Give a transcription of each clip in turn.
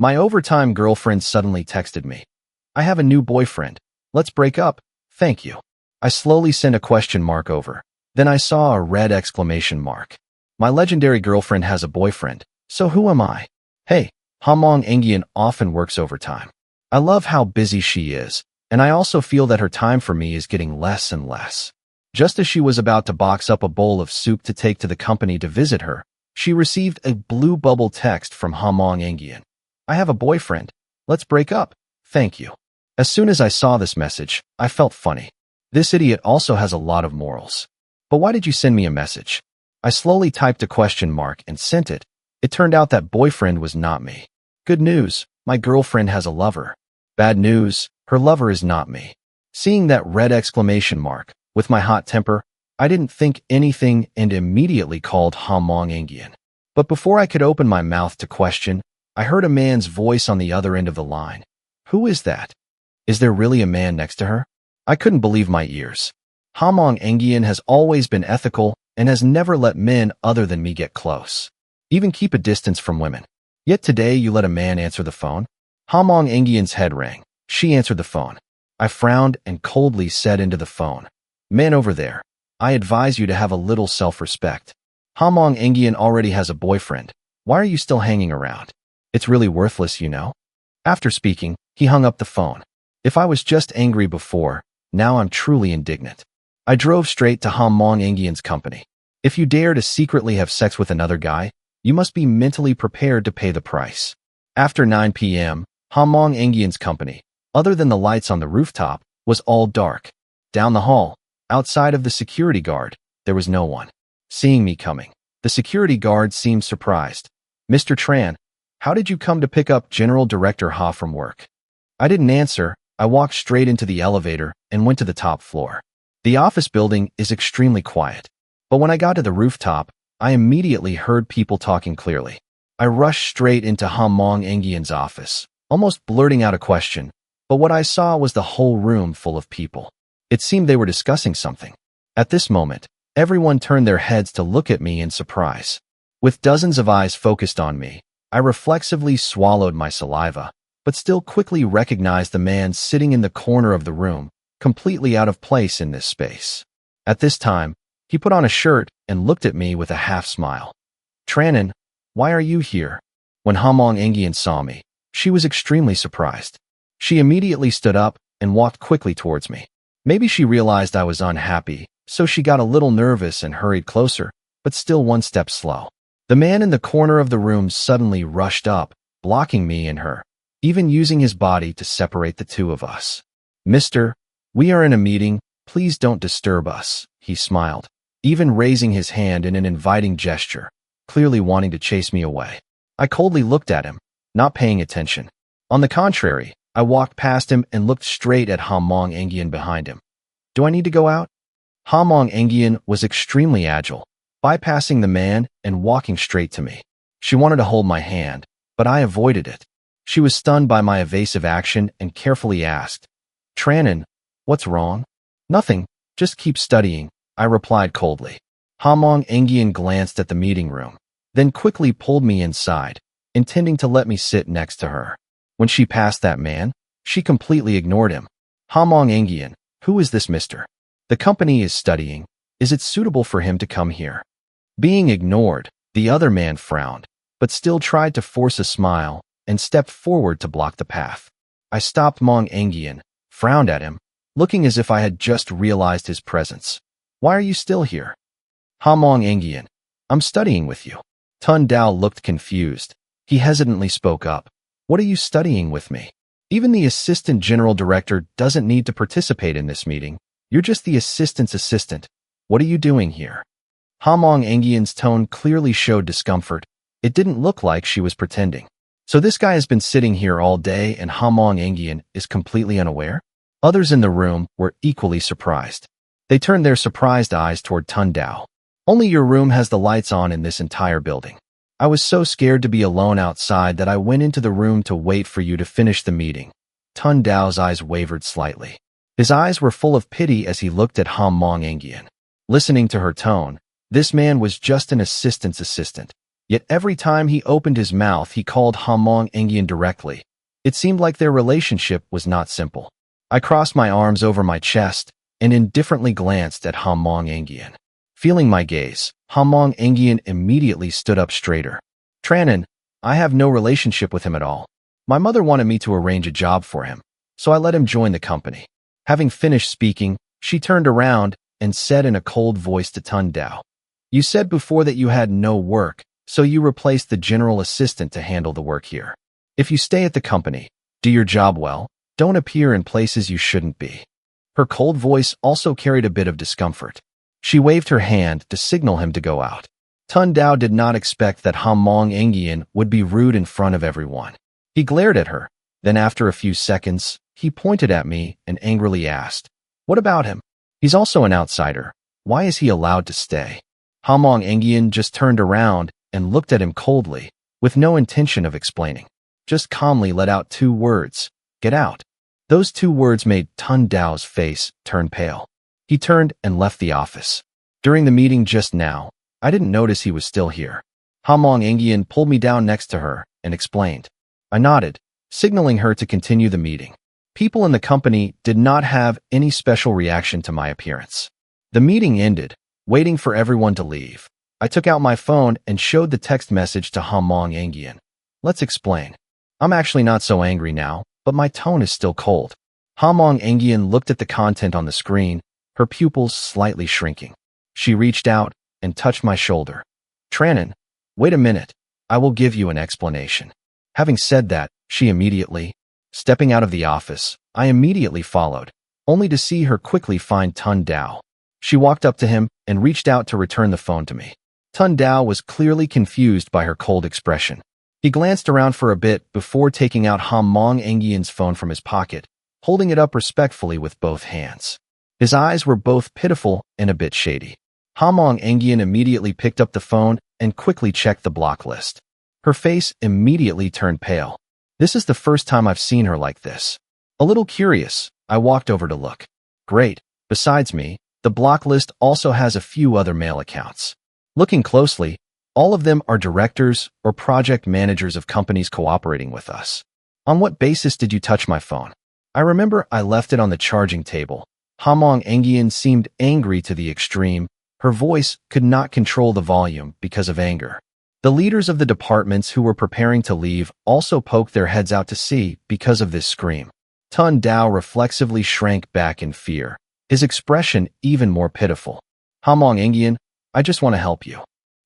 My overtime girlfriend suddenly texted me. I have a new boyfriend. Let's break up. Thank you. I slowly sent a question mark over. Then I saw a red exclamation mark. My legendary girlfriend has a boyfriend. So who am I? Hey, Hamong Engian often works overtime. I love how busy she is, and I also feel that her time for me is getting less and less. Just as she was about to box up a bowl of soup to take to the company to visit her, she received a blue bubble text from Hamong Engian. I have a boyfriend. Let's break up. Thank you. As soon as I saw this message, I felt funny. This idiot also has a lot of morals. But why did you send me a message? I slowly typed a question mark and sent it. It turned out that boyfriend was not me. Good news, my girlfriend has a lover. Bad news, her lover is not me. Seeing that red exclamation mark, with my hot temper, I didn't think anything and immediately called Hamong Engian. But before I could open my mouth to question, I heard a man's voice on the other end of the line. Who is that? Is there really a man next to her? I couldn't believe my ears. Hamong Engian has always been ethical and has never let men other than me get close. Even keep a distance from women. Yet today you let a man answer the phone? Hamong Engian's head rang. She answered the phone. I frowned and coldly said into the phone, "Man over there, I advise you to have a little self-respect. Hamong Engian already has a boyfriend. Why are you still hanging around? It's really worthless, you know." After speaking, he hung up the phone. If I was just angry before, now I'm truly indignant. I drove straight to Hamong Engian's company. If you dare to secretly have sex with another guy, you must be mentally prepared to pay the price. After 9 p.m., Hamong Engian's company, other than the lights on the rooftop, was all dark. Down the hall, outside of the security guard, there was no one. Seeing me coming, the security guard seemed surprised. "Mr. Tran, how did you come to pick up General Director Ha from work?" I didn't answer. I walked straight into the elevator and went to the top floor. The office building is extremely quiet, but when I got to the rooftop, I immediately heard people talking clearly. I rushed straight into Hamong Engian's office, almost blurting out a question, but what I saw was the whole room full of people. It seemed they were discussing something. At this moment, everyone turned their heads to look at me in surprise. With dozens of eyes focused on me, I reflexively swallowed my saliva, but still quickly recognized the man sitting in the corner of the room, completely out of place in this space. At this time, he put on a shirt and looked at me with a half-smile. "Tranan, why are you here?" When Hamong Engian saw me, she was extremely surprised. She immediately stood up and walked quickly towards me. Maybe she realized I was unhappy, so she got a little nervous and hurried closer, but still one step slow. The man in the corner of the room suddenly rushed up, blocking me and her, even using his body to separate the two of us. "Mister, we are in a meeting. Please don't disturb us," he smiled, even raising his hand in an inviting gesture, clearly wanting to chase me away. I coldly looked at him, not paying attention. On the contrary, I walked past him and looked straight at Hamong Engian behind him. "Do I need to go out?" Hamong Engian was extremely agile, bypassing the man and walking straight to me. She wanted to hold my hand, but I avoided it. She was stunned by my evasive action and carefully asked, "Tranan, what's wrong?" "Nothing, just keep studying," I replied coldly. Hamong Engian glanced at the meeting room, then quickly pulled me inside, intending to let me sit next to her. When she passed that man, she completely ignored him. "Hamong Engian, who is this mister? The company is studying. Is it suitable for him to come here?" Being ignored, the other man frowned, but still tried to force a smile and stepped forward to block the path. I stopped Hamong Engian, frowned at him, looking as if I had just realized his presence. "Why are you still here?" "Hamong Engian, I'm studying with you." Tun Dao looked confused. He hesitantly spoke up. "What are you studying with me? Even the assistant general director doesn't need to participate in this meeting. You're just the assistant's assistant. What are you doing here?" Hamong Engian's tone clearly showed discomfort. It didn't look like she was pretending. So this guy has been sitting here all day and Hamong Engian is completely unaware? Others in the room were equally surprised. They turned their surprised eyes toward Tun Dao. "Only your room has the lights on in this entire building. I was so scared to be alone outside that I went into the room to wait for you to finish the meeting." Tun Dao's eyes wavered slightly. His eyes were full of pity as he looked at Hamong Engian. Listening to her tone, this man was just an assistant's assistant. Yet every time he opened his mouth, he called Hamong Engian directly. It seemed like their relationship was not simple. I crossed my arms over my chest and indifferently glanced at Hamong Engian. Feeling my gaze, Hamong Engian immediately stood up straighter. Tranan, I have no relationship with him at all. My mother wanted me to arrange a job for him, so I let him join the company. Having finished speaking, she turned around and said in a cold voice to Tun Dao, "You said before that you had no work, so you replaced the general assistant to handle the work here. If you stay at the company, do your job well, don't appear in places you shouldn't be." Her cold voice also carried a bit of discomfort. She waved her hand to signal him to go out. Tun Dao did not expect that Hamong Engian would be rude in front of everyone. He glared at her. Then after a few seconds, he pointed at me and angrily asked, "What about him? He's also an outsider. Why is he allowed to stay?" Hamong Engian just turned around and looked at him coldly, with no intention of explaining. Just calmly let out 2 words, "Get out." Those 2 words made Tun Dao's face turn pale. He turned and left the office. During the meeting just now, I didn't notice he was still here. Hamong Engian pulled me down next to her and explained. I nodded, signaling her to continue the meeting. People in the company did not have any special reaction to my appearance. The meeting ended, waiting for everyone to leave. I took out my phone and showed the text message to Hamong Engian. Let's explain. I'm actually not so angry now, but my tone is still cold. Hamong Engian looked at the content on the screen, her pupils slightly shrinking. She reached out and touched my shoulder. Tranan, wait a minute. I will give you an explanation. Having said that, she immediately, stepping out of the office, I immediately followed, only to see her quickly find Tun Dao. She walked up to him and reached out to return the phone to me. Tun Dao was clearly confused by her cold expression. He glanced around for a bit before taking out Hamong Engian's phone from his pocket, holding it up respectfully with both hands. His eyes were both pitiful and a bit shady. Hamong Engian immediately picked up the phone and quickly checked the block list. Her face immediately turned pale. This is the first time I've seen her like this. A little curious, I walked over to look. Great. Besides me, the block list also has a few other mail accounts. Looking closely, all of them are directors or project managers of companies cooperating with us. On what basis did you touch my phone? I remember I left it on the charging table. Hamong Engian seemed angry to the extreme. Her voice could not control the volume because of anger. The leaders of the departments who were preparing to leave also poked their heads out to see because of this scream. Tun Dao reflexively shrank back in fear, his expression even more pitiful. Hamong Engian, I just want to help you.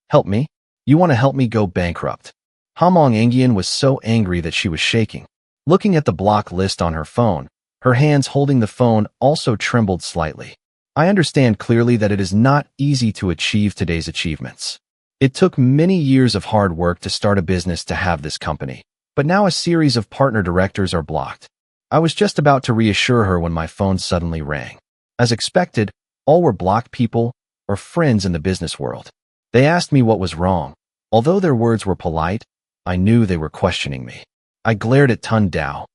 Help me? You want to help me go bankrupt? Hamong Engian was so angry that she was shaking. Looking at the block list on her phone, her hands holding the phone also trembled slightly. I understand clearly that it is not easy to achieve today's achievements. It took many years of hard work to start a business to have this company, but now a series of partner directors are blocked. I was just about to reassure her when my phone suddenly rang. As expected, all were blocked people or friends in the business world. They asked me what was wrong. Although their words were polite, I knew they were questioning me. I glared at Tun Dao.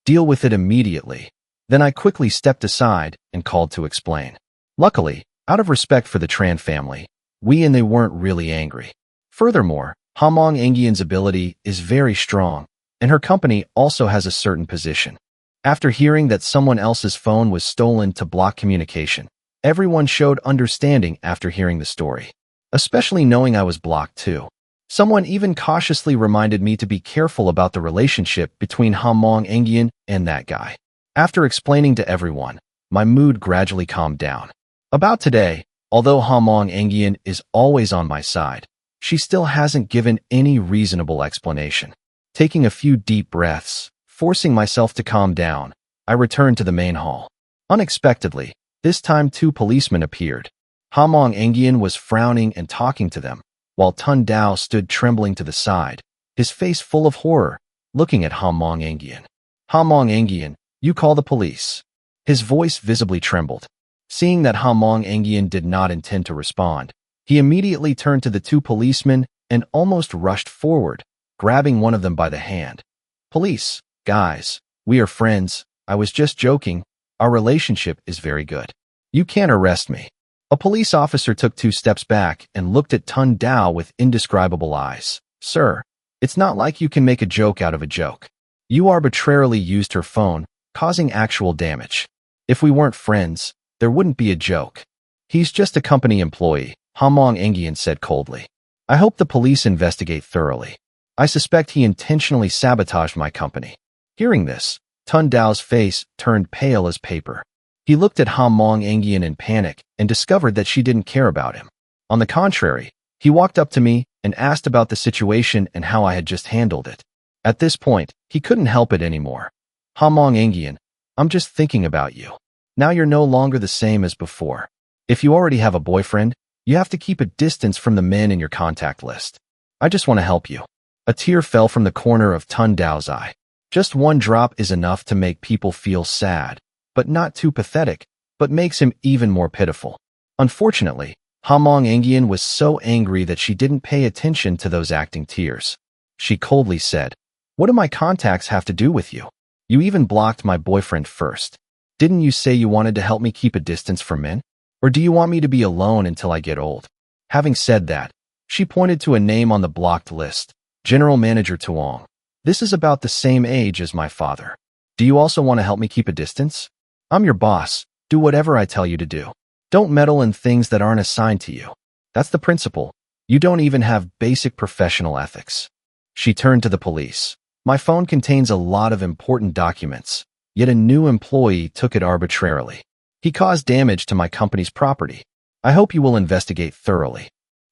Deal with it immediately. Then I quickly stepped aside and called to explain. Luckily, out of respect for the Tran family, we and they weren't really angry. Furthermore, Hamong Engian's ability is very strong, and her company also has a certain position. After hearing that someone else's phone was stolen to block communication, everyone showed understanding after hearing the story, especially knowing I was blocked too. Someone even cautiously reminded me to be careful about the relationship between Hamong Engian and that guy. After explaining to everyone, my mood gradually calmed down. About today, although Hamong Engian is always on my side, she still hasn't given any reasonable explanation. Taking a few deep breaths, forcing myself to calm down, I returned to the main hall. Unexpectedly, this time 2 policemen appeared. Hamong Engian was frowning and talking to them, while Tun Dao stood trembling to the side, his face full of horror, looking at Hamong Engian. Hamong Engian, you call the police. His voice visibly trembled. Seeing that Hamong Engian did not intend to respond, he immediately turned to the 2 policemen and almost rushed forward, grabbing one of them by the hand. Police, guys, we are friends. I was just joking. Our relationship is very good. You can't arrest me. A police officer took 2 steps back and looked at Tun Dao with indescribable eyes. Sir, it's not like you can make a joke out of a joke. You arbitrarily used her phone, causing actual damage. If we weren't friends, there wouldn't be a joke. He's just a company employee, Hamong Engian said coldly. I hope the police investigate thoroughly. I suspect he intentionally sabotaged my company. Hearing this, Tun Dao's face turned pale as paper. He looked at Hamong Engian in panic and discovered that she didn't care about him. On the contrary, he walked up to me and asked about the situation and how I had just handled it. At this point, he couldn't help it anymore. Hamong Engian, I'm just thinking about you. Now you're no longer the same as before. If you already have a boyfriend, you have to keep a distance from the men in your contact list. I just want to help you. A tear fell from the corner of Tun Dao's eye. Just one drop is enough to make people feel sad, but not too pathetic, but makes him even more pitiful. Unfortunately, Hamong Engian was so angry that she didn't pay attention to those acting tears. She coldly said, "What do my contacts have to do with you? You even blocked my boyfriend first. Didn't you say you wanted to help me keep a distance from men? Or do you want me to be alone until I get old?" Having said that, she pointed to a name on the blocked list, General Manager Tuong. This is about the same age as my father. Do you also want to help me keep a distance? I'm your boss. Do whatever I tell you to do. Don't meddle in things that aren't assigned to you. That's the principle. You don't even have basic professional ethics. She turned to the police. My phone contains a lot of important documents, yet a new employee took it arbitrarily. He caused damage to my company's property. I hope you will investigate thoroughly.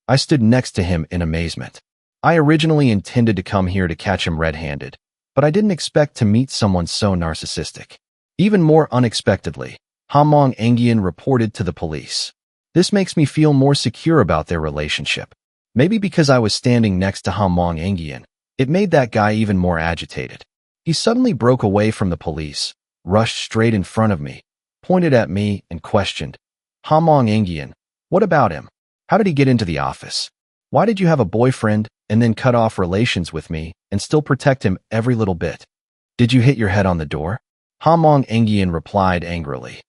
I stood next to him in amazement. I originally intended to come here to catch him red-handed, but I didn't expect to meet someone so narcissistic. Even more unexpectedly, Hamong Engian reported to the police. This makes me feel more secure about their relationship. Maybe because I was standing next to Hamong Engian, it made that guy even more agitated. He suddenly broke away from the police, rushed straight in front of me, pointed at me, and questioned, "Hamong Engian, what about him? How did he get into the office? Why did you have a boyfriend and then cut off relations with me and still protect him every little bit? Did you hit your head on the door?" Hamong Engian replied angrily,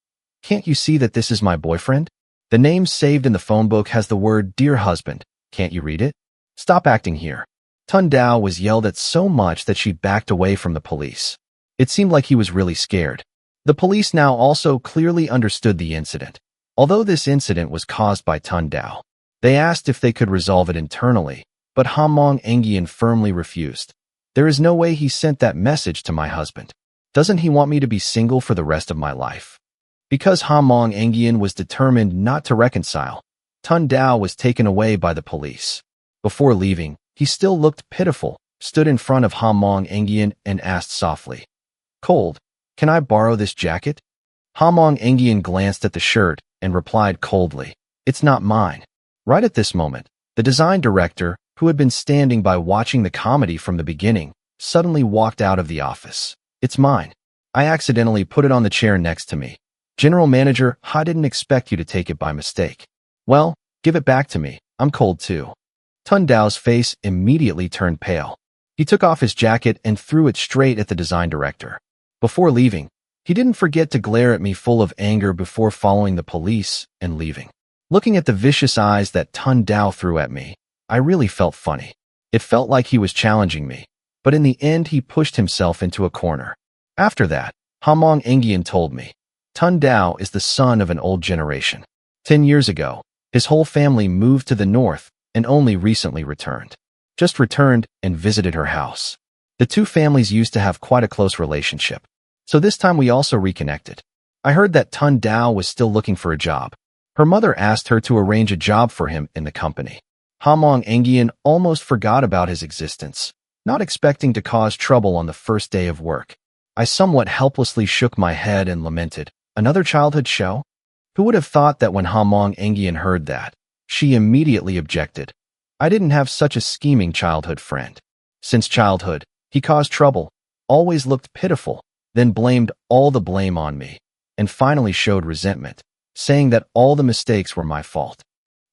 "Can't you see that this is my boyfriend? The name saved in the phone book has the word Dear Husband. Can't you read it? Stop acting here." Tun Dao was yelled at so much that she backed away from the police. It seemed like he was really scared. The police now also clearly understood the incident. Although this incident was caused by Tun Dao, they asked if they could resolve it internally, but Hamong Engian firmly refused. There is no way he sent that message to my husband. Doesn't he want me to be single for the rest of my life? Because Hamong Engian was determined not to reconcile, Tun Dao was taken away by the police. Before leaving, he still looked pitiful, stood in front of Hamong Engian and asked softly, "Cold, can I borrow this jacket?" Hamong Engian glanced at the shirt and replied coldly, "It's not mine." Right at this moment, the design director, who had been standing by watching the comedy from the beginning, suddenly walked out of the office. "It's mine. I accidentally put it on the chair next to me. General Manager, I didn't expect you to take it by mistake." "Well, give it back to me. I'm cold too." Tun Dao's face immediately turned pale. He took off his jacket and threw it straight at the design director. Before leaving, he didn't forget to glare at me full of anger before following the police and leaving. Looking at the vicious eyes that Tun Dao threw at me, I really felt funny. It felt like he was challenging me, but in the end he pushed himself into a corner. After that, Hamong Engian told me, Tun Dao is the son of an old generation. 10 years ago, his whole family moved to the north and only recently returned. Just returned and visited her house. The two families used to have quite a close relationship, so this time we also reconnected. I heard that Tun Dao was still looking for a job. Her mother asked her to arrange a job for him in the company. Hamong Engian almost forgot about his existence, not expecting to cause trouble on the first day of work. I somewhat helplessly shook my head and lamented, "Another childhood show?" Who would have thought that when Hamong Engian heard that, she immediately objected. I didn't have such a scheming childhood friend. Since childhood, he caused trouble, always looked pitiful, then blamed all the blame on me, and finally showed resentment, saying that all the mistakes were my fault.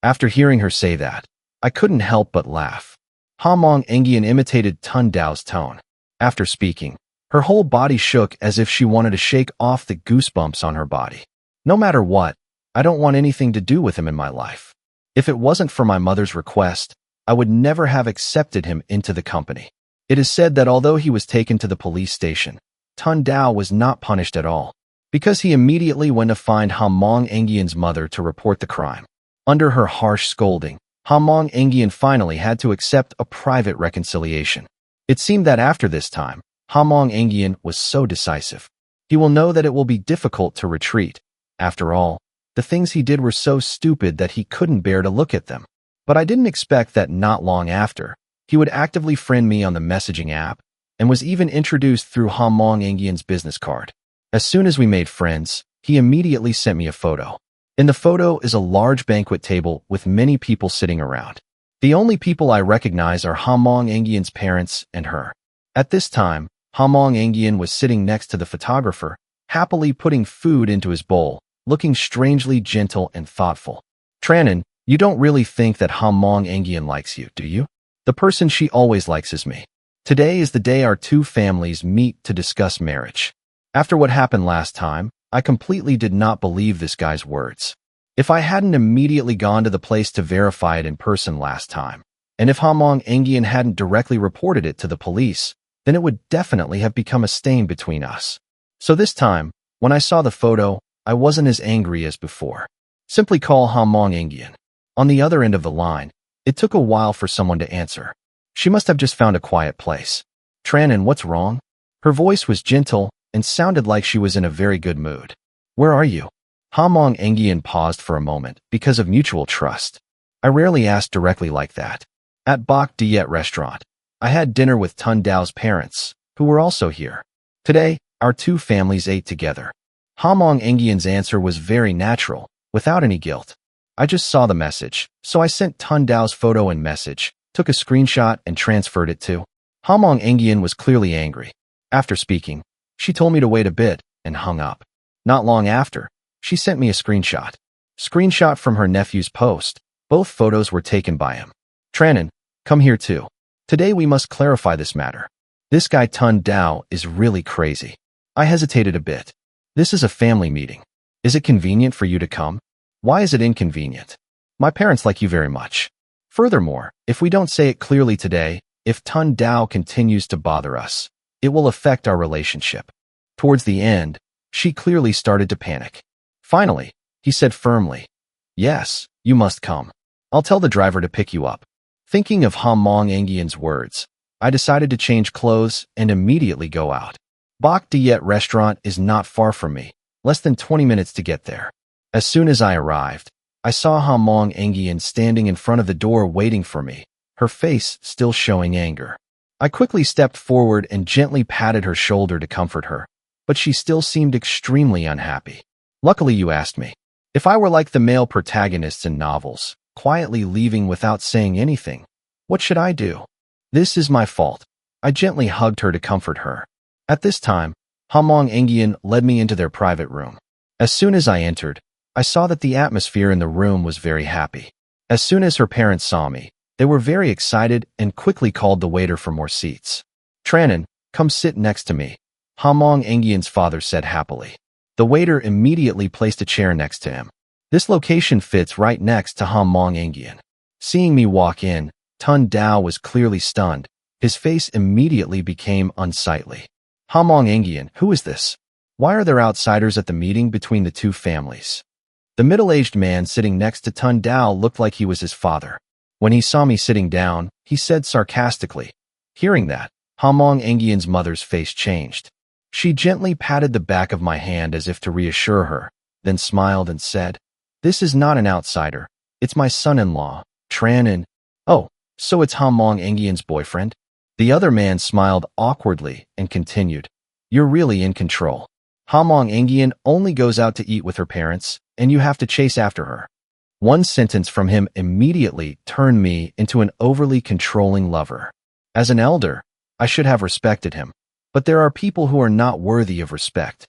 After hearing her say that, I couldn't help but laugh. Hamong Engian imitated Tun Dao's tone. After speaking, her whole body shook as if she wanted to shake off the goosebumps on her body. No matter what, I don't want anything to do with him in my life. If it wasn't for my mother's request, I would never have accepted him into the company. It is said that although he was taken to the police station, Tun Dao was not punished at all, because he immediately went to find Hamong Engian's mother to report the crime. Under her harsh scolding, Hamong Engian finally had to accept a private reconciliation. It seemed that after this time, Hamong Engian was so decisive. He will know that it will be difficult to retreat. After all, the things he did were so stupid that he couldn't bear to look at them. But I didn't expect that not long after, he would actively friend me on the messaging app, and was even introduced through Hamong Engian's business card. As soon as we made friends, he immediately sent me a photo. In the photo is a large banquet table with many people sitting around. The only people I recognize are Hamong Engian's parents and her. At this time, Hamong Engian was sitting next to the photographer, happily putting food into his bowl, looking strangely gentle and thoughtful. Tranan, you don't really think that Hamong Engian likes you, do you? The person she always likes is me. Today is the day our two families meet to discuss marriage. After what happened last time, I completely did not believe this guy's words. If I hadn't immediately gone to the place to verify it in person last time, and if Hamong Engian hadn't directly reported it to the police, then it would definitely have become a stain between us. So this time, when I saw the photo, I wasn't as angry as before. Simply call Hamong Engian. On the other end of the line, it took a while for someone to answer. She must have just found a quiet place. Tranan, what's wrong? Her voice was gentle and sounded like she was in a very good mood. Where are you? Hamong Engian paused for a moment because of mutual trust. I rarely ask directly like that. At Bok Diet restaurant, I had dinner with Tun Dao's parents, who were also here. Today, our two families ate together. Hamong Engian's answer was very natural, without any guilt. I just saw the message, so I sent Tun Dao's photo and message, took a screenshot and transferred it to. Hamong Engian was clearly angry. After speaking, she told me to wait a bit and hung up. Not long after, she sent me a screenshot. Screenshot from her nephew's post. Both photos were taken by him. Tranan, come here too. Today we must clarify this matter. This guy Tun Dao is really crazy. I hesitated a bit. This is a family meeting. Is it convenient for you to come? Why is it inconvenient? My parents like you very much. Furthermore, if we don't say it clearly today, if Tun Dao continues to bother us, it will affect our relationship. Towards the end, she clearly started to panic. Finally, he said firmly, yes, you must come. I'll tell the driver to pick you up. Thinking of Hamong Engian's words, I decided to change clothes and immediately go out. Bok Diet restaurant is not far from me, less than 20 minutes to get there. As soon as I arrived, I saw Hamong Engian standing in front of the door waiting for me, her face still showing anger. I quickly stepped forward and gently patted her shoulder to comfort her, but she still seemed extremely unhappy. Luckily you asked me. If I were like the male protagonists in novels, quietly leaving without saying anything, what should I do? This is my fault. I gently hugged her to comfort her. At this time, Hamong Engian led me into their private room. As soon as I entered, I saw that the atmosphere in the room was very happy. As soon as her parents saw me, they were very excited and quickly called the waiter for more seats. Tranan, come sit next to me, Hamong Engian's father said happily. The waiter immediately placed a chair next to him. This location fits right next to Hamong Engian. Seeing me walk in, Tun Dao was clearly stunned. His face immediately became unsightly. Hamong Engian, who is this? Why are there outsiders at the meeting between the two families? The middle-aged man sitting next to Tun Dao looked like he was his father. When he saw me sitting down, he said sarcastically. Hearing that, Hamong Engian's mother's face changed. She gently patted the back of my hand as if to reassure her, then smiled and said, this is not an outsider. It's my son-in-law, Tranan. Oh, so it's Hamong Engian's boyfriend? The other man smiled awkwardly and continued. You're really in control. Hamong Engian only goes out to eat with her parents, and you have to chase after her. One sentence from him immediately turned me into an overly controlling lover. As an elder, I should have respected him, but there are people who are not worthy of respect.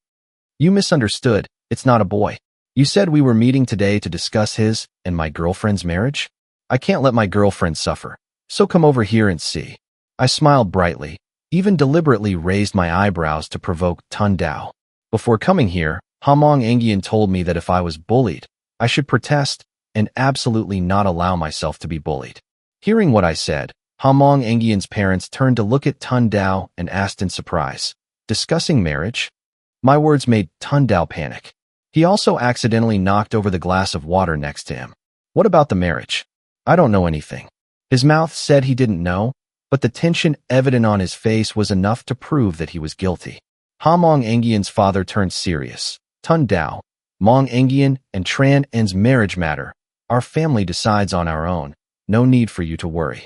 You misunderstood. It's not a boy. You said we were meeting today to discuss his and my girlfriend's marriage? I can't let my girlfriend suffer, so come over here and see. I smiled brightly, even deliberately raised my eyebrows to provoke Tun Dao. Before coming here, Hamong Engian told me that if I was bullied, I should protest and absolutely not allow myself to be bullied. Hearing what I said, Hamong Engian's parents turned to look at Tun Dao and asked in surprise, "Discussing marriage?" My words made Tun Dao panic. He also accidentally knocked over the glass of water next to him. "What about the marriage?" "I don't know anything." His mouth said he didn't know, but the tension evident on his face was enough to prove that he was guilty. Hamong Engian's father turned serious. "Tun Dao, Mong Engian and Tran N's marriage matter. Our family decides on our own. No need for you to worry."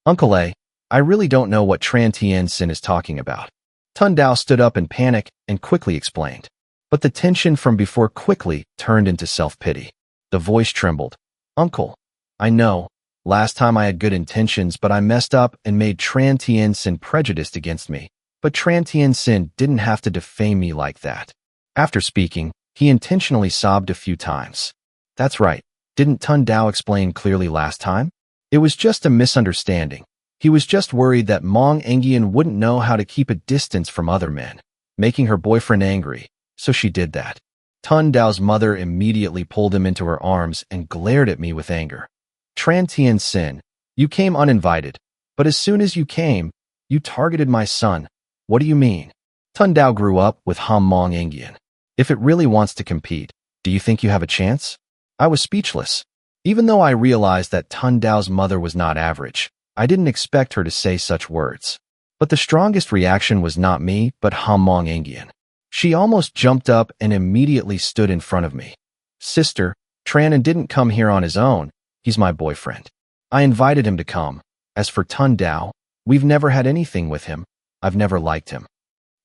"Uncle A, I really don't know what Tran Tien Sin is talking about." Tun Dao stood up in panic and quickly explained. But the tension from before quickly turned into self-pity. The voice trembled. "Uncle, I know. Last time I had good intentions, but I messed up and made Tran Tien Sin prejudiced against me. But Tran Tien Sin didn't have to defame me like that." After speaking, he intentionally sobbed a few times. "That's right. Didn't Tun Dao explain clearly last time? It was just a misunderstanding. He was just worried that Mong Engian wouldn't know how to keep a distance from other men, making her boyfriend angry, so she did that." Tun Dao's mother immediately pulled him into her arms and glared at me with anger. "Tran Tien Sin, you came uninvited, but as soon as you came, you targeted my son. What do you mean?" Tun Dao grew up with Hamong Engian. "If it really wants to compete, do you think you have a chance?" I was speechless. Even though I realized that Tun Dao's mother was not average, I didn't expect her to say such words. But the strongest reaction was not me, but Hamong Engian. She almost jumped up and immediately stood in front of me. "Sister, Tranan didn't come here on his own. He's my boyfriend. I invited him to come. As for Tun Dao, we've never had anything with him. I've never liked him."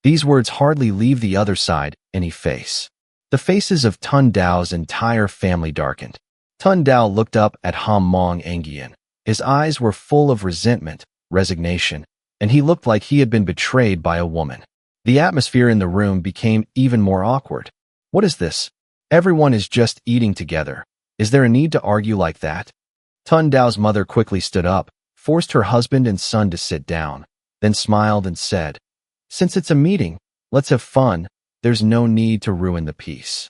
These words hardly leave the other side any face. The faces of Tun Dao's entire family darkened. Tun Dao looked up at Hamong Engian. His eyes were full of resentment, resignation, and he looked like he had been betrayed by a woman. The atmosphere in the room became even more awkward. "What is this? Everyone is just eating together. Is there a need to argue like that?" Tun Dao's mother quickly stood up, forced her husband and son to sit down, then smiled and said, "Since it's a meeting, let's have fun. There's no need to ruin the peace."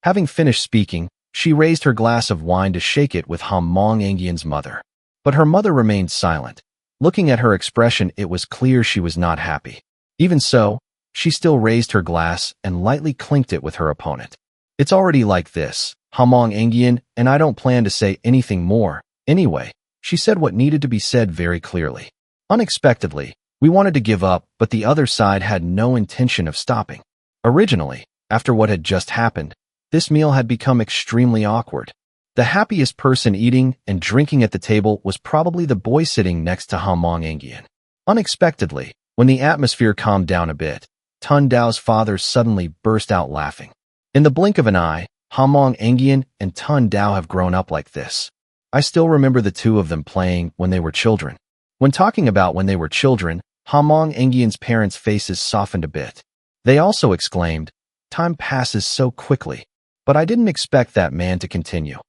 Having finished speaking, she raised her glass of wine to shake it with Hamong Engian's mother. But her mother remained silent. Looking at her expression, it was clear she was not happy. Even so, she still raised her glass and lightly clinked it with her opponent. "It's already like this, Hamong Engian, and I don't plan to say anything more. Anyway," she said what needed to be said very clearly. "Unexpectedly, we wanted to give up, but the other side had no intention of stopping. Originally, after what had just happened, this meal had become extremely awkward. The happiest person eating and drinking at the table was probably the boy sitting next to Hamong Engian. Unexpectedly, when the atmosphere calmed down a bit, Tun Dao's father suddenly burst out laughing. In the blink of an eye, Hamong Engian and Tun Dao have grown up like this. I still remember the two of them playing when they were children. When talking about when they were children, Hamong Engian's parents' faces softened a bit. They also exclaimed, "Time passes so quickly." But I didn't expect that man to continue.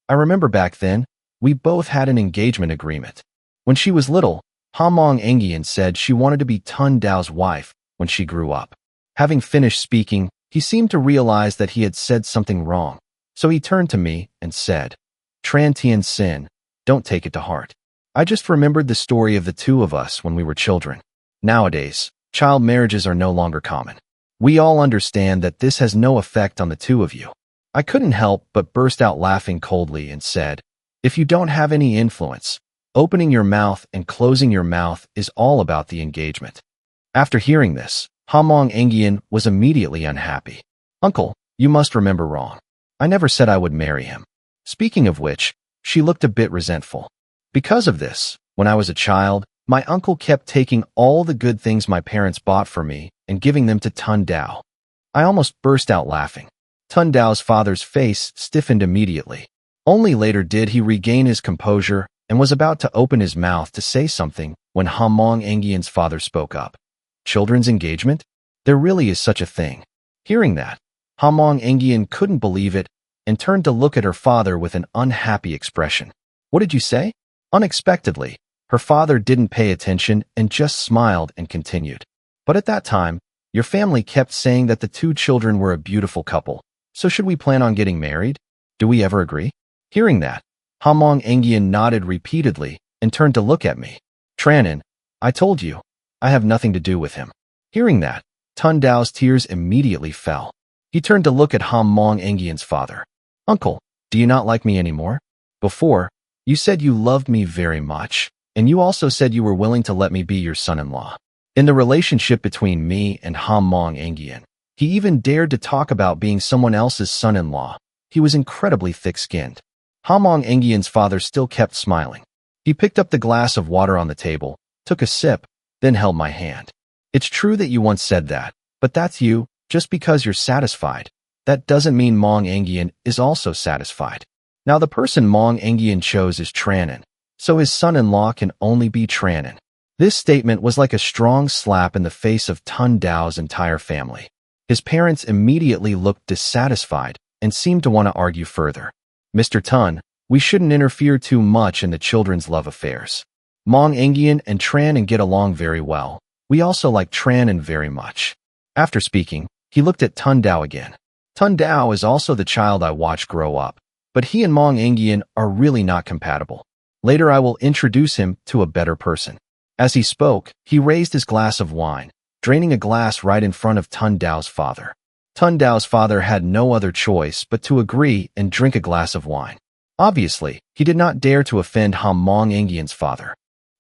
"I remember back then, we both had an engagement agreement. When she was little, Hamong Engian said she wanted to be Tun Dao's wife when she grew up." Having finished speaking, he seemed to realize that he had said something wrong, so he turned to me and said, "Tran Tien Sin, don't take it to heart. I just remembered the story of the two of us when we were children. Nowadays, child marriages are no longer common. We all understand that this has no effect on the two of you." I couldn't help but burst out laughing coldly and said, "If you don't have any influence, opening your mouth and closing your mouth is all about the engagement." After hearing this, Hamong Engian was immediately unhappy. "Uncle, you must remember wrong. I never said I would marry him." Speaking of which, she looked a bit resentful. "Because of this, when I was a child, my uncle kept taking all the good things my parents bought for me and giving them to Tun Dao." I almost burst out laughing. Tun Dao's father's face stiffened immediately. Only later did he regain his composure and was about to open his mouth to say something when Hamong Engian's father spoke up. "Children's engagement? There really is such a thing." Hearing that, Hamong Engian couldn't believe it and turned to look at her father with an unhappy expression. "What did you say?" Unexpectedly, her father didn't pay attention and just smiled and continued. "But at that time, your family kept saying that the two children were a beautiful couple. So should we plan on getting married?" Do we ever agree? Hearing that, Hamong Engian nodded repeatedly and turned to look at me. Tranan, I told you, I have nothing to do with him. Hearing that, Tun Dao's tears immediately fell. He turned to look at Hamong Engian's father. Uncle, do you not like me anymore? Before, you said you loved me very much, and you also said you were willing to let me be your son-in-law. In the relationship between me and Hamong Engian, he even dared to talk about being someone else's son-in-law. He was incredibly thick-skinned. Hamong Engian's father still kept smiling. He picked up the glass of water on the table, took a sip, then held my hand. It's true that you once said that, but that's you. Just because you're satisfied, that doesn't mean Mong Engian is also satisfied. Now the person Mong Engian chose is Tranan, so his son-in-law can only be Tranan. This statement was like a strong slap in the face of Tun Dao's entire family. His parents immediately looked dissatisfied and seemed to want to argue further. Mr. Tun, we shouldn't interfere too much in the children's love affairs. Mong Engian and Tranan get along very well. We also like Tranan very much. After speaking, he looked at Tun Dao again. Tun Dao is also the child I watched grow up, but he and Mong Engian are really not compatible. Later I will introduce him to a better person. As he spoke, he raised his glass of wine, draining a glass right in front of Tun Dao's father. Tun Dao's father had no other choice but to agree and drink a glass of wine. Obviously, he did not dare to offend Hamong Engian's father.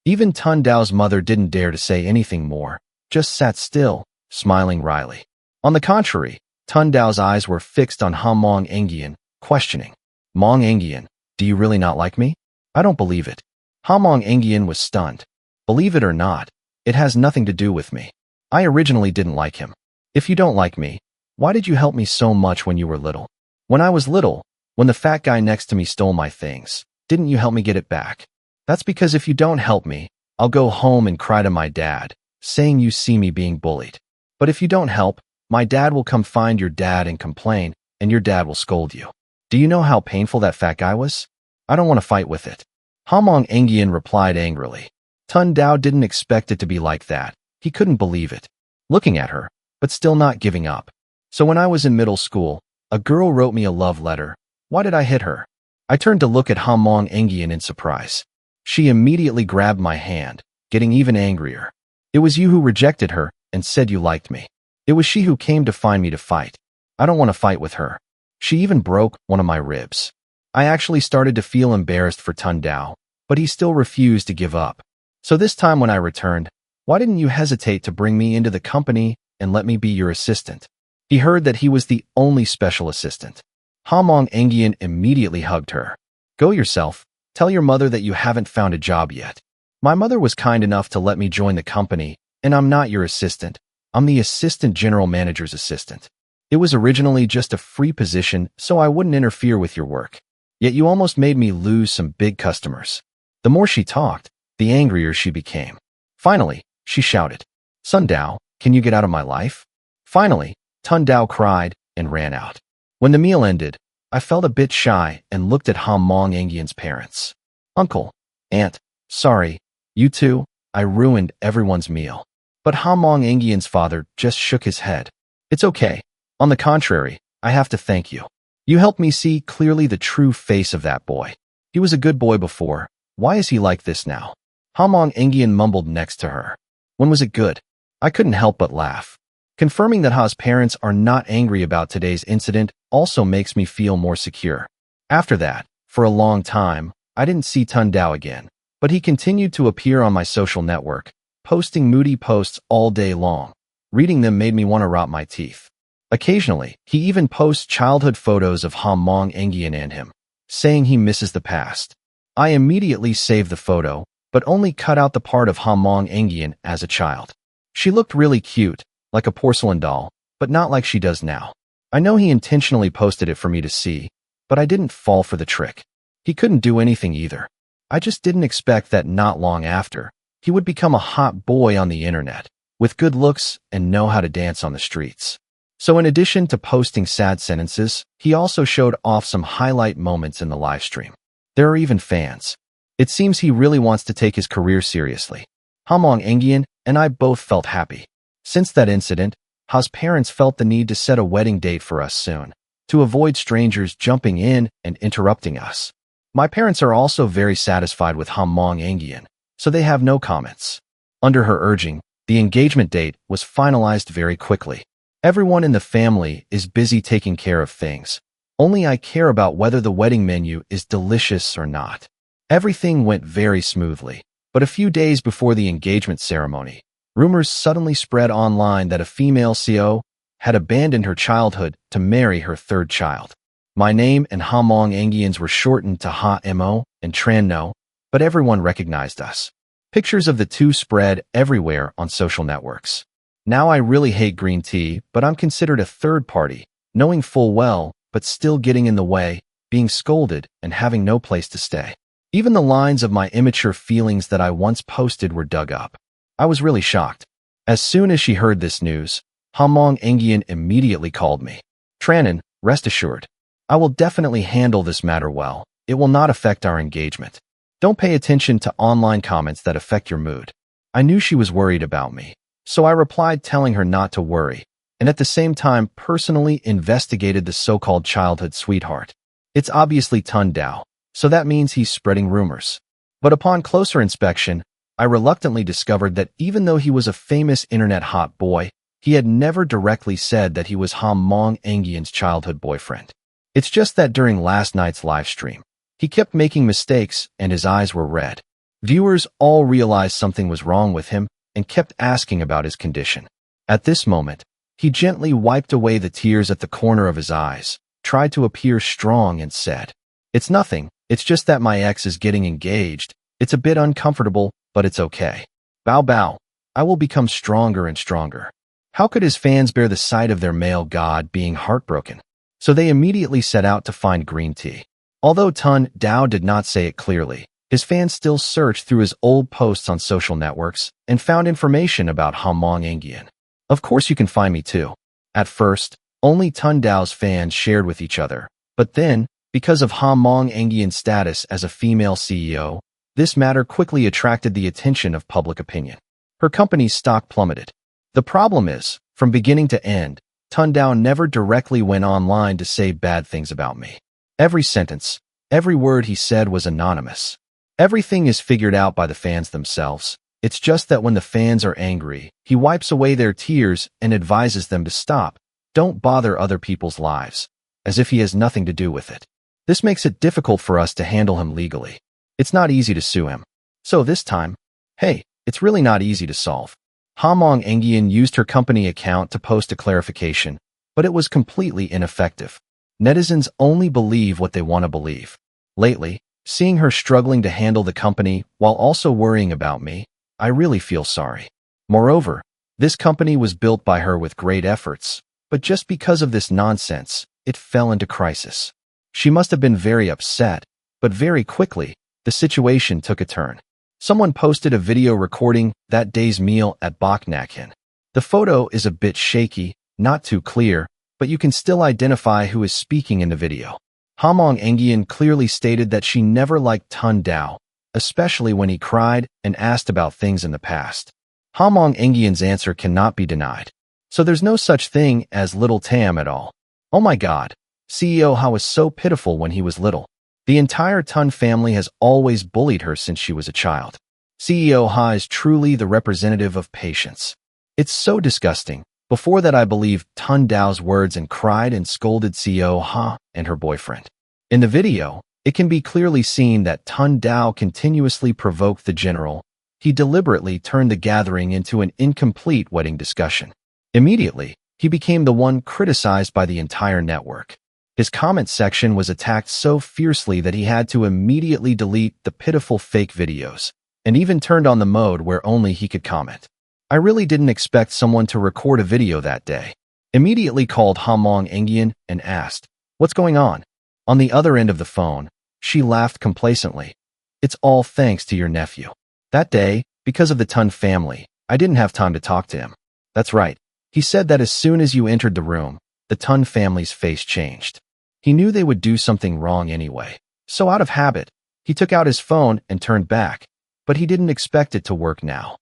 Even Tun Dao's mother didn't dare to say anything more, just sat still, smiling wryly. On the contrary, Tun Dao's eyes were fixed on Hamong Engian, questioning. Mong Engian, do you really not like me? I don't believe it. Hamong Engian was stunned. Believe it or not, it has nothing to do with me. I originally didn't like him. If you don't like me, why did you help me so much when you were little? When I was little, when the fat guy next to me stole my things, didn't you help me get it back? That's because if you don't help me, I'll go home and cry to my dad, saying you see me being bullied. But if you don't help, my dad will come find your dad and complain, and your dad will scold you. Do you know how painful that fat guy was? I don't want to fight with it. Hamong Engian replied angrily. Tun Dao didn't expect it to be like that. He couldn't believe it. Looking at her, but still not giving up. So when I was in middle school, a girl wrote me a love letter. Why did I hit her? I turned to look at Hamong Engian in surprise. She immediately grabbed my hand, getting even angrier. It was you who rejected her and said you liked me. It was she who came to find me to fight. I don't want to fight with her. She even broke one of my ribs. I actually started to feel embarrassed for Tun Dao, but he still refused to give up. So this time when I returned, why didn't you hesitate to bring me into the company and let me be your assistant? He heard that he was the only special assistant. Hamong Engian immediately hugged her. Go yourself. Tell your mother that you haven't found a job yet. My mother was kind enough to let me join the company, and I'm not your assistant. I'm the assistant general manager's assistant. It was originally just a free position, so I wouldn't interfere with your work. Yet you almost made me lose some big customers. The more she talked, the angrier she became. Finally, she shouted, Sun Dao, can you get out of my life? Finally, Tun Dao cried and ran out. When the meal ended, I felt a bit shy and looked at Hamong Engian's parents. Uncle, Aunt, sorry, you two, I ruined everyone's meal. But Hamong Engian's father just shook his head. It's okay. On the contrary, I have to thank you. You helped me see clearly the true face of that boy. He was a good boy before. Why is he like this now? Hamong Engian mumbled next to her. When was it good? I couldn't help but laugh. Confirming that Ha's parents are not angry about today's incident also makes me feel more secure. After that, for a long time, I didn't see Tun Dao again, but he continued to appear on my social network, posting moody posts all day long. Reading them made me want to rot my teeth. Occasionally, he even posts childhood photos of Hamong Engian and him, saying he misses the past. I immediately saved the photo, but only cut out the part of Hamong Engian as a child. She looked really cute, like a porcelain doll, but not like she does now. I know he intentionally posted it for me to see, but I didn't fall for the trick. He couldn't do anything either. I just didn't expect that not long after, he would become a hot boy on the internet, with good looks and know how to dance on the streets. So in addition to posting sad sentences, he also showed off some highlight moments in the live stream. There are even fans. It seems he really wants to take his career seriously. Hamong Engian and I both felt happy. Since that incident, Ha's parents felt the need to set a wedding date for us soon. to avoid strangers jumping in and interrupting us. My parents are also very satisfied with Hamong Angian, so they have no comments. Under her urging, the engagement date was finalized very quickly. Everyone in the family is busy taking care of things. Only I care about whether the wedding menu is delicious or not. Everything went very smoothly, but a few days before the engagement ceremony, rumors suddenly spread online that a female CO had abandoned her childhood to marry her third child. My name and Hamong Angians were shortened to Ha-Mo and Tran-No, but everyone recognized us. Pictures of the two spread everywhere on social networks. Now I really hate green tea, but I'm considered a third party, knowing full well, but still getting in the way, being scolded, and having no place to stay. Even the lines of my immature feelings that I once posted were dug up. I was really shocked. As soon as she heard this news, Hamong Angian immediately called me. Tranan, rest assured. I will definitely handle this matter well. It will not affect our engagement. Don't pay attention to online comments that affect your mood. I knew she was worried about me, so I replied telling her not to worry, and at the same time personally investigated the so-called childhood sweetheart. It's obviously Tun Dao, so that means he's spreading rumors. But upon closer inspection, I reluctantly discovered that even though he was a famous internet hot boy, he had never directly said that he was Hamong Angian's childhood boyfriend. It's just that during last night's live stream, he kept making mistakes and his eyes were red. Viewers all realized something was wrong with him and kept asking about his condition. At this moment, he gently wiped away the tears at the corner of his eyes, tried to appear strong and said, "It's nothing, it's just that my ex is getting engaged. It's a bit uncomfortable, but it's okay. Bow bow, I will become stronger and stronger." How could his fans bear the sight of their male god being heartbroken? So they immediately set out to find green tea. Although Tun Dao did not say it clearly, his fans still searched through his old posts on social networks and found information about Hamong Angian. Of course you can find me too. At first, only Tun Dao's fans shared with each other, but then, because of Hamong Angian's status as a female CEO, this matter quickly attracted the attention of public opinion. Her company's stock plummeted. The problem is, from beginning to end, Tun Dao never directly went online to say bad things about me. Every sentence, every word he said was anonymous. Everything is figured out by the fans themselves. It's just that when the fans are angry, he wipes away their tears and advises them to stop. Don't bother other people's lives, as if he has nothing to do with it. This makes it difficult for us to handle him legally. It's not easy to sue him. So this time, hey, it's really not easy to solve. Hamong Angian used her company account to post a clarification, but it was completely ineffective. Netizens only believe what they want to believe. Lately, seeing her struggling to handle the company while also worrying about me, I really feel sorry. Moreover, this company was built by her with great efforts, but just because of this nonsense, it fell into crisis. She must have been very upset, but very quickly, the situation took a turn. Someone posted a video recording that day's meal at Boknakhin. The photo is a bit shaky, not too clear, but you can still identify who is speaking in the video. Hamong Angian clearly stated that she never liked Tun Dao, especially when he cried and asked about things in the past. Hamong Angian's answer cannot be denied. So there's no such thing as little Tam at all. Oh my god, CEO Ha was so pitiful when he was little. The entire Tun family has always bullied her since she was a child. CEO Ha is truly the representative of patience. It's so disgusting. Before that I believed Tun Dao's words and cried and scolded CEO Ha and her boyfriend. In the video, it can be clearly seen that Tun Dao continuously provoked the general. He deliberately turned the gathering into an incomplete wedding discussion. Immediately, he became the one criticized by the entire network. His comment section was attacked so fiercely that he had to immediately delete the pitiful fake videos, and even turned on the mode where only he could comment. I really didn't expect someone to record a video that day. Immediately called Hamong Angian and asked, "What's going on?" On the other end of the phone, she laughed complacently. "It's all thanks to your nephew." That day, because of the Tun family, I didn't have time to talk to him. That's right. He said that as soon as you entered the room, the Tun family's face changed. He knew they would do something wrong anyway. So out of habit, he took out his phone and turned back, but he didn't expect it to work now.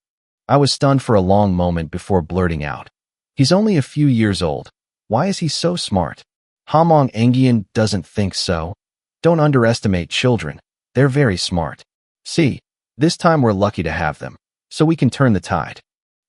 I was stunned for a long moment before blurting out, "He's only a few years old. Why is he so smart?" Hamong Engian doesn't think so. Don't underestimate children. They're very smart. See, this time we're lucky to have them, so we can turn the tide.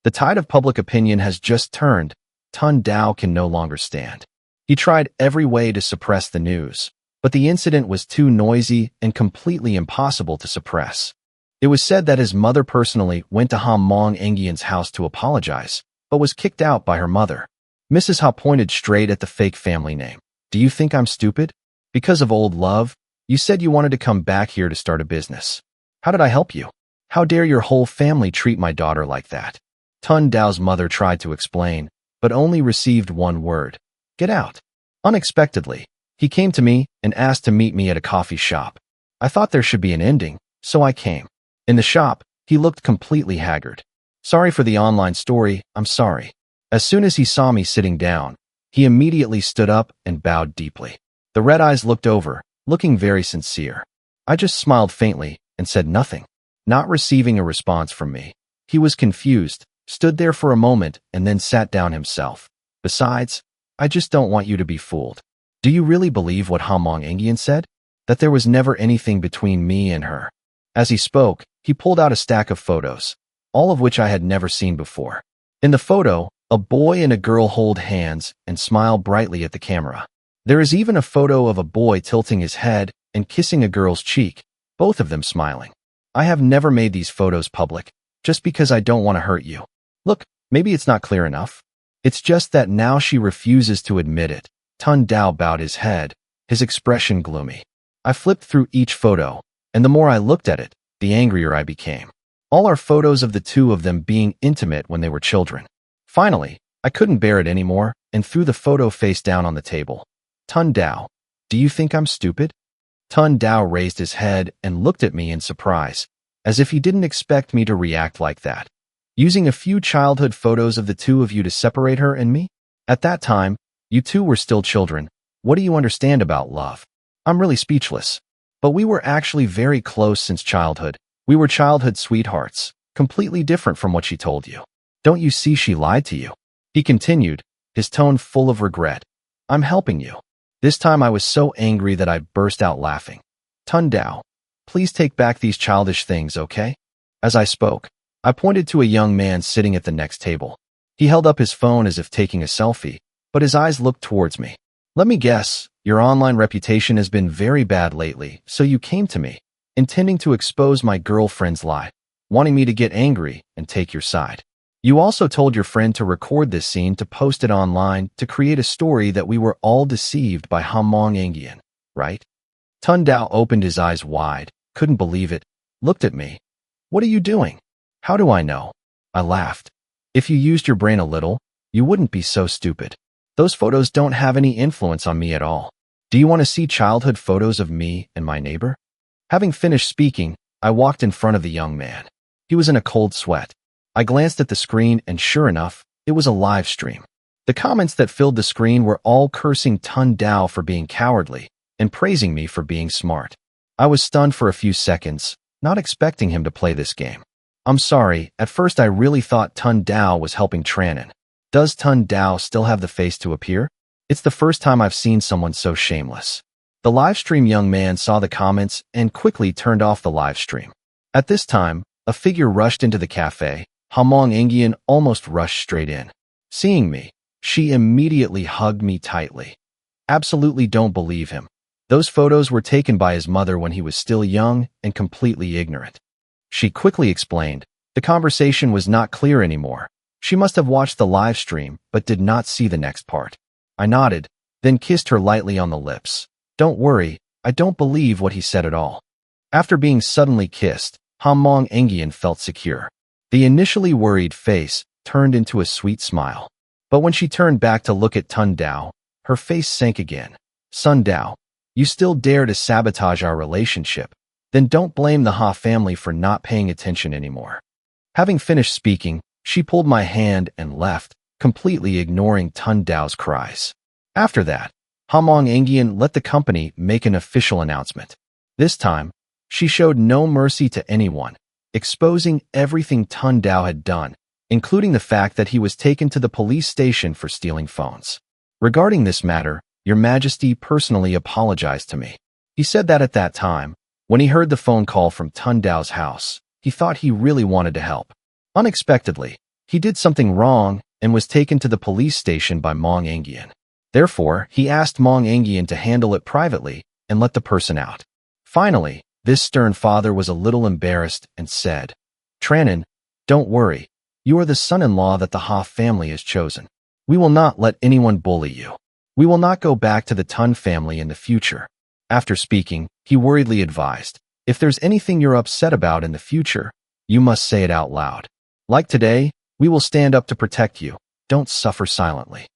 The tide of public opinion has just turned. Tun Dao can no longer stand. He tried every way to suppress the news, but the incident was too noisy and completely impossible to suppress. It was said that his mother personally went to Hamong Engian's house to apologize, but was kicked out by her mother. Mrs. Ha pointed straight at the fake family name. Do you think I'm stupid? Because of old love? You said you wanted to come back here to start a business. How did I help you? How dare your whole family treat my daughter like that? Tun Dao's mother tried to explain, but only received one word. Get out. Unexpectedly, he came to me and asked to meet me at a coffee shop. I thought there should be an ending, so I came. In the shop, he looked completely haggard. Sorry for the online story, I'm sorry. As soon as he saw me sitting down, he immediately stood up and bowed deeply. The red eyes looked over, looking very sincere. I just smiled faintly and said nothing. Not receiving a response from me, he was confused, stood there for a moment and then sat down himself. Besides, I just don't want you to be fooled. Do you really believe what Hamong Engian said? That there was never anything between me and her? As he spoke, he pulled out a stack of photos, all of which I had never seen before. In the photo, a boy and a girl hold hands and smile brightly at the camera. There is even a photo of a boy tilting his head and kissing a girl's cheek, both of them smiling. I have never made these photos public, just because I don't want to hurt you. Look, maybe it's not clear enough. It's just that now she refuses to admit it. Tun Dao bowed his head, his expression gloomy. I flipped through each photo, and the more I looked at it, the angrier I became. All are photos of the two of them being intimate when they were children. Finally, I couldn't bear it anymore and threw the photo face down on the table. Tun Dao, do you think I'm stupid? Tun Dao raised his head and looked at me in surprise, as if he didn't expect me to react like that. Using a few childhood photos of the two of you to separate her and me? At that time, you two were still children. What do you understand about love? I'm really speechless. But we were actually very close since childhood. We were childhood sweethearts, completely different from what she told you. Don't you see she lied to you? He continued, his tone full of regret. I'm helping you. This time I was so angry that I burst out laughing. Tun Dao, please take back these childish things, okay? As I spoke, I pointed to a young man sitting at the next table. He held up his phone as if taking a selfie, but his eyes looked towards me. Let me guess, your online reputation has been very bad lately, so you came to me, intending to expose my girlfriend's lie, wanting me to get angry and take your side. You also told your friend to record this scene to post it online to create a story that we were all deceived by Hamong Engian, right? Tun Dao opened his eyes wide, couldn't believe it, looked at me. What are you doing? How do I know? I laughed. If you used your brain a little, you wouldn't be so stupid. Those photos don't have any influence on me at all. Do you want to see childhood photos of me and my neighbor? Having finished speaking, I walked in front of the young man. He was in a cold sweat. I glanced at the screen and sure enough, it was a live stream. The comments that filled the screen were all cursing Tun Dao for being cowardly and praising me for being smart. I was stunned for a few seconds, not expecting him to play this game. I'm sorry, at first I really thought Tun Dao was helping Tranan. Does Tun Dao still have the face to appear? It's the first time I've seen someone so shameless. The livestream young man saw the comments and quickly turned off the live stream. At this time, a figure rushed into the cafe. Hamong Engian almost rushed straight in. Seeing me, she immediately hugged me tightly. Absolutely don't believe him. Those photos were taken by his mother when he was still young and completely ignorant. She quickly explained, the conversation was not clear anymore. She must have watched the live stream but did not see the next part. I nodded, then kissed her lightly on the lips. Don't worry, I don't believe what he said at all. After being suddenly kissed, Hamong Engian felt secure. The initially worried face turned into a sweet smile. But when she turned back to look at Tun Dao, her face sank again. Sun Dao, you still dare to sabotage our relationship? Then don't blame the Ha family for not paying attention anymore. Having finished speaking, she pulled my hand and left, completely ignoring Tun Dao's cries. After that, Hamong Engian let the company make an official announcement. This time, she showed no mercy to anyone, exposing everything Tun Dao had done, including the fact that he was taken to the police station for stealing phones. Regarding this matter, Your Majesty personally apologized to me. He said that at that time, when he heard the phone call from Tun Dao's house, he thought he really wanted to help. Unexpectedly, he did something wrong and was taken to the police station by Mong Angian. Therefore, he asked Mong Angian to handle it privately and let the person out. Finally, this stern father was a little embarrassed and said, "Tranan, don't worry. You are the son-in-law that the Ha family has chosen. We will not let anyone bully you. We will not go back to the Tun family in the future." After speaking, he worriedly advised, "If there's anything you're upset about in the future, you must say it out loud. Like today, we will stand up to protect you. Don't suffer silently."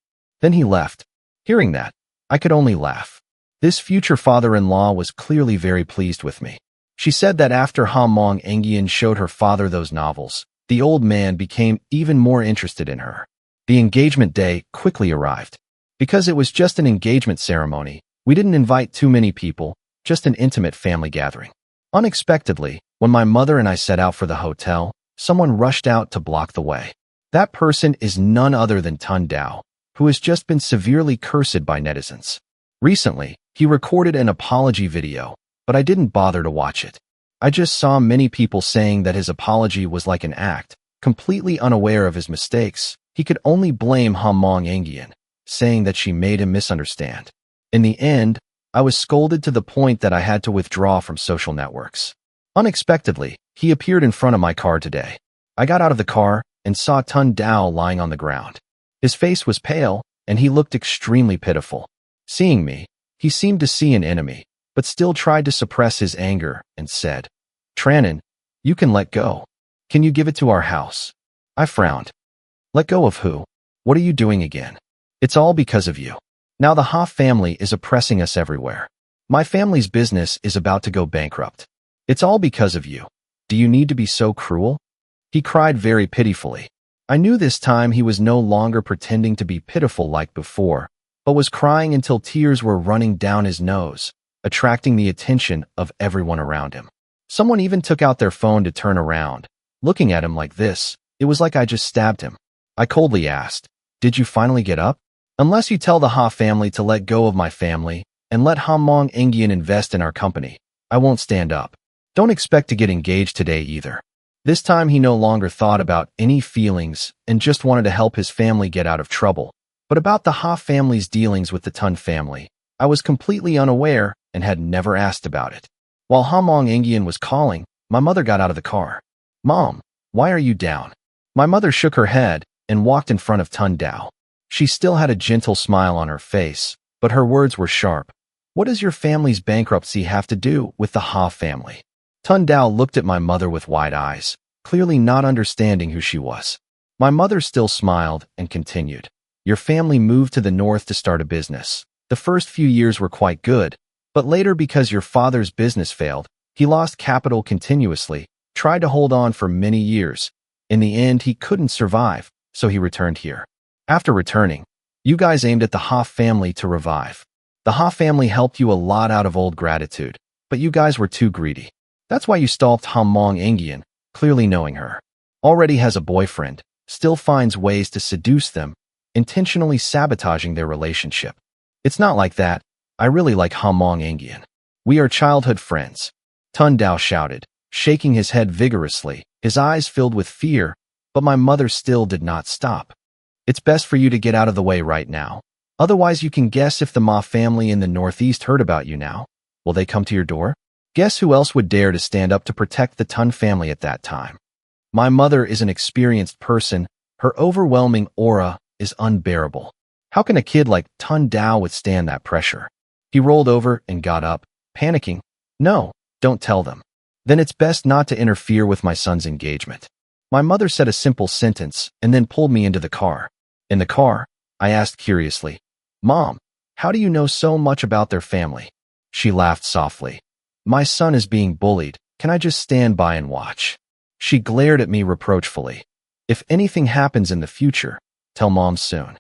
Then he left. Hearing that, I could only laugh. This future father-in-law was clearly very pleased with me. She said that after Ha Mong Angian showed her father those novels, the old man became even more interested in her. The engagement day quickly arrived. Because it was just an engagement ceremony, we didn't invite too many people, just an intimate family gathering. Unexpectedly, when my mother and I set out for the hotel, someone rushed out to block the way. That person is none other than Tun Dao, who has just been severely cursed by netizens. Recently, he recorded an apology video, but I didn't bother to watch it. I just saw many people saying that his apology was like an act, completely unaware of his mistakes. He could only blame Ha Mong Angian, saying that she made him misunderstand. In the end, I was scolded to the point that I had to withdraw from social networks. Unexpectedly, he appeared in front of my car today. I got out of the car and saw Tun Dao lying on the ground. His face was pale, and he looked extremely pitiful. Seeing me, he seemed to see an enemy, but still tried to suppress his anger and said, "Tranan, you can let go. Can you give it to our house?" I frowned. "Let go of who? What are you doing again? It's all because of you. Now the Ha family is oppressing us everywhere. My family's business is about to go bankrupt. It's all because of you. Do you need to be so cruel?" He cried very pitifully. I knew this time he was no longer pretending to be pitiful like before, but was crying until tears were running down his nose, attracting the attention of everyone around him. Someone even took out their phone to turn around. Looking at him like this, it was like I just stabbed him. I coldly asked, "Did you finally get up? Unless you tell the Ha family to let go of my family and let Ha Mong Angian invest in our company, I won't stand up. Don't expect to get engaged today either." This time he no longer thought about any feelings and just wanted to help his family get out of trouble. But about the Ha family's dealings with the Tun family, I was completely unaware and had never asked about it. While Ha Mong Angian was calling, my mother got out of the car. "Mom, why are you down?" My mother shook her head and walked in front of Tun Dao. She still had a gentle smile on her face, but her words were sharp. "What does your family's bankruptcy have to do with the Ha family?" Tun Dao looked at my mother with wide eyes, clearly not understanding who she was. My mother still smiled and continued, "Your family moved to the north to start a business. The first few years were quite good, but later because your father's business failed, he lost capital continuously, tried to hold on for many years. In the end, he couldn't survive, so he returned here. After returning, you guys aimed at the Ha family to revive. The Ha family helped you a lot out of old gratitude, but you guys were too greedy. That's why you stalked Ha Mong Angian, clearly knowing her. Already has a boyfriend, still finds ways to seduce them, intentionally sabotaging their relationship. It's not like that. I really like Ha Mong Angian. We are childhood friends." Tun Dao shouted, shaking his head vigorously, his eyes filled with fear, but my mother still did not stop. "It's best for you to get out of the way right now. Otherwise you can guess if the Ma family in the Northeast heard about you now. Will they come to your door? Guess who else would dare to stand up to protect the Tun family at that time?" My mother is an experienced person. Her overwhelming aura is unbearable. How can a kid like Tun Dao withstand that pressure? He rolled over and got up, panicking. "No, don't tell them. Then it's best not to interfere with my son's engagement." My mother said a simple sentence and then pulled me into the car. In the car, I asked curiously, "Mom, how do you know so much about their family?" She laughed softly. "My son is being bullied. Can I just stand by and watch?" She glared at me reproachfully. "If anything happens in the future, tell Mom soon."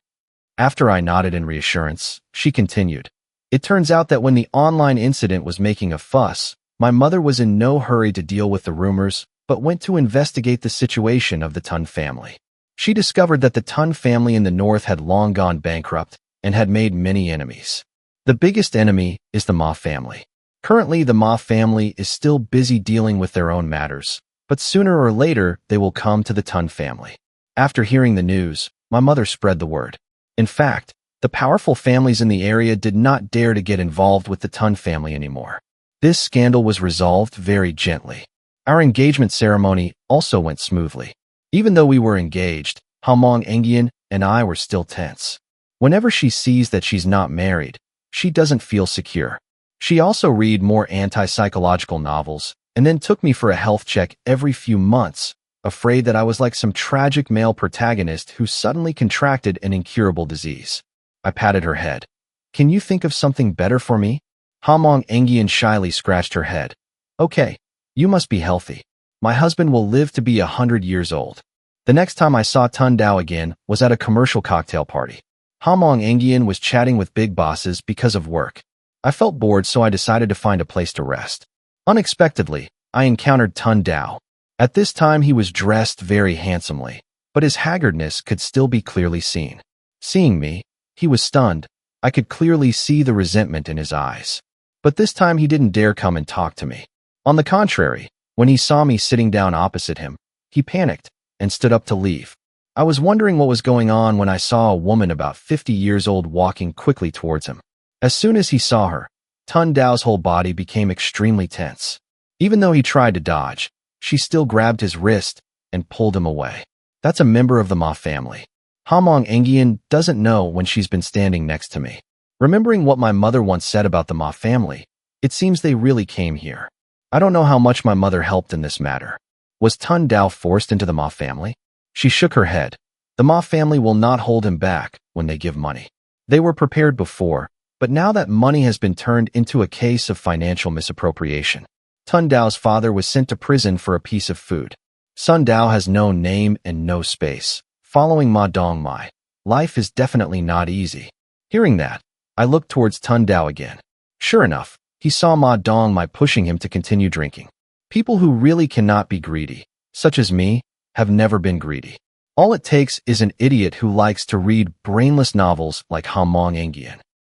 After I nodded in reassurance, she continued, "It turns out that when the online incident was making a fuss, my mother was in no hurry to deal with the rumors, but went to investigate the situation of the Tun family. She discovered that the Tun family in the north had long gone bankrupt and had made many enemies. The biggest enemy is the Ma family. Currently, the Ma family is still busy dealing with their own matters, but sooner or later, they will come to the Tun family. After hearing the news, my mother spread the word. In fact, the powerful families in the area did not dare to get involved with the Tun family anymore. This scandal was resolved very gently. Our engagement ceremony also went smoothly. Even though we were engaged, Hamong Engian and I were still tense. Whenever she sees that she's not married, she doesn't feel secure. She also read more anti-psychological novels and then took me for a health check every few months, afraid that I was like some tragic male protagonist who suddenly contracted an incurable disease. I patted her head. Can you think of something better for me? Hamong Engian shyly scratched her head. Okay, you must be healthy. My husband will live to be 100 years old. The next time I saw Tun Dao again was at a commercial cocktail party. Hamong Engian was chatting with big bosses because of work. I felt bored, so I decided to find a place to rest. Unexpectedly, I encountered Tun Dao. At this time, he was dressed very handsomely, but his haggardness could still be clearly seen. Seeing me, he was stunned. I could clearly see the resentment in his eyes. But this time he didn't dare come and talk to me. On the contrary, when he saw me sitting down opposite him, he panicked and stood up to leave. I was wondering what was going on when I saw a woman about 50 years old walking quickly towards him. As soon as he saw her, Tun Dao's whole body became extremely tense. Even though he tried to dodge, she still grabbed his wrist and pulled him away. That's a member of the Ma family. Hamong Engian doesn't know when she's been standing next to me. Remembering what my mother once said about the Ma family, it seems they really came here. I don't know how much my mother helped in this matter. Was Tun Dao forced into the Ma family? She shook her head. The Ma family will not hold him back when they give money. They were prepared before, but now that money has been turned into a case of financial misappropriation. Tun Dao's father was sent to prison for a piece of food. Sun Dao has no name and no space. Following Ma Dongmai, life is definitely not easy. Hearing that, I looked towards Tun Dao again. Sure enough, he saw Ma Dongmai pushing him to continue drinking. People who really cannot be greedy, such as me, have never been greedy. All it takes is an idiot who likes to read brainless novels like Hamong Engian.